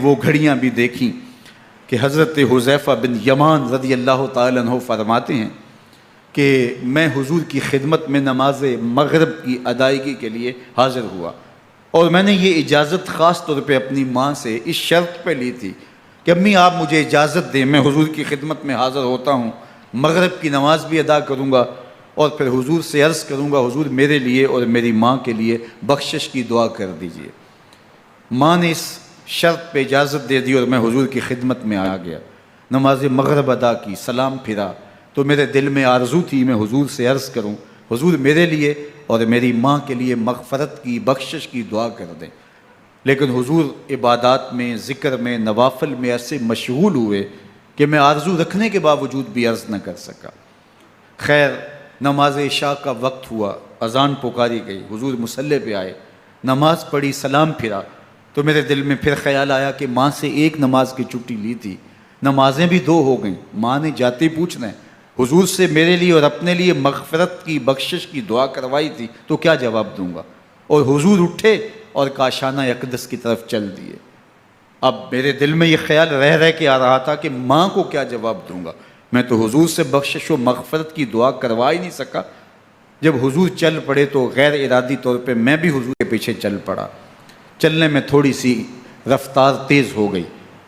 وہ گھڑیاں بھی دیکھیں کہ حضرت حذیفہ بن یمان رضی اللہ تعالیٰ عنہ فرماتے ہیں کہ میں حضور کی خدمت میں نماز مغرب کی ادائیگی کے لیے حاضر ہوا، اور میں نے یہ اجازت خاص طور پہ اپنی ماں سے اس شرط پہ لی تھی کہ امی آپ مجھے اجازت دیں، میں حضور کی خدمت میں حاضر ہوتا ہوں، مغرب کی نماز بھی ادا کروں گا، اور پھر حضور سے عرض کروں گا حضور میرے لیے اور میری ماں کے لیے بخشش کی دعا کر دیجئے۔ ماں نے اس شرط پہ اجازت دے دی اور میں حضور کی خدمت میں آ گیا، نماز مغرب ادا کی، سلام پھرا تو میرے دل میں آرزو تھی میں حضور سے عرض کروں حضور میرے لیے اور میری ماں کے لیے مغفرت کی بخشش کی دعا کر دیں، لیکن حضور عبادات میں، ذکر میں، نوافل میں ایسے مشغول ہوئے کہ میں آرزو رکھنے کے باوجود بھی عرض نہ کر سکا۔ خیر نماز عشاء کا وقت ہوا، اذان پکاری گئی، حضور مصلی پہ آئے، نماز پڑھی، سلام پھرا تو میرے دل میں پھر خیال آیا کہ ماں سے ایک نماز کی چھٹی لی تھی، نمازیں بھی 2 ہو گئیں، ماں نے جاتے پوچھنا ہے حضور سے میرے لیے اور اپنے لیے مغفرت کی بخشش کی دعا کروائی تھی تو کیا جواب دوں گا، اور حضور اٹھے اور کاشانہ اقدس کی طرف چل دیے۔ اب میرے دل میں یہ خیال رہ کے آ رہا تھا کہ ماں کو کیا جواب دوں گا، میں تو حضور سے بخشش و مغفرت کی دعا کروا ہی نہیں سکا۔ جب حضور چل پڑے تو غیر ارادی طور پہ میں بھی حضور کے پیچھے چل پڑا، چلنے میں تھوڑی سی رفتار تیز ہو گئی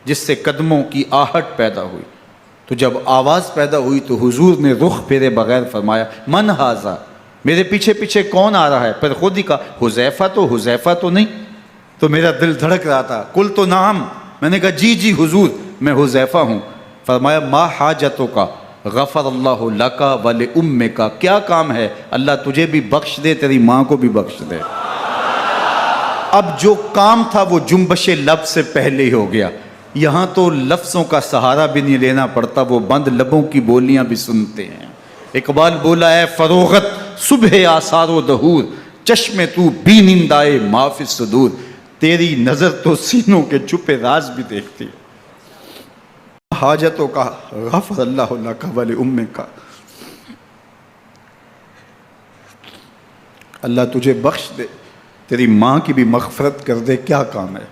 جس سے قدموں کی آہٹ پیدا ہوئی، تو جب آواز پیدا ہوئی تو حضور نے رخ پھیرے بغیر فرمایا من ھذا، میرے پیچھے پیچھے کون آ رہا ہے؟ پھر خود ہی کہا حذیفہ تو نہیں، تو میرا دل دھڑک رہا تھا، قلت نعم، میں نے کہا جی حضور میں حذیفہ ہوں۔ فرمایا ما حاجتک غفر اللہ لک ولامک، کیا کام ہے، اللہ تجھے بھی بخش دے تیری ماں کو بھی بخش دے۔ اب جو کام تھا وہ جنبش لب سے پہلے ہی ہو گیا، یہاں تو لفظوں کا سہارا بھی نہیں لینا پڑتا، وہ بند لبوں کی بولیاں بھی سنتے ہیں۔ اقبال بولا ہے فروغت صبح آثار و دہور، چشم تو بی نندائے ما فی الصدور، تیری نظر تو سینوں کے چھپے راز بھی دیکھتی ہے۔ حاجتوں کا غفر اللہ لک ولامک، اللہ تجھے بخش دے تیری ماں کی بھی مغفرت کر دے، کیا کام ہے۔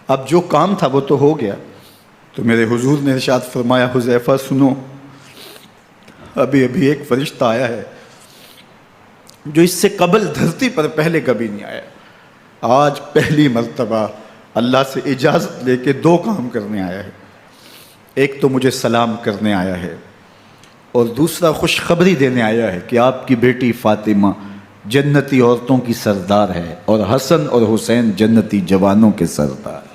اب جو کام تھا وہ تو ہو گیا، تو میرے حضور نے ارشاد فرمایا حذیفہ سنو، ابھی ایک فرشتہ آیا ہے جو اس سے قبل دھرتی پر پہلے کبھی نہیں آیا، آج پہلی مرتبہ اللہ سے اجازت لے کے 2 کام کرنے آیا ہے، ایک تو مجھے سلام کرنے آیا ہے اور دوسرا خوشخبری دینے آیا ہے کہ آپ کی بیٹی فاطمہ جنتی عورتوں کی سردار ہے اور حسن اور حسین جنتی جوانوں کے سردار۔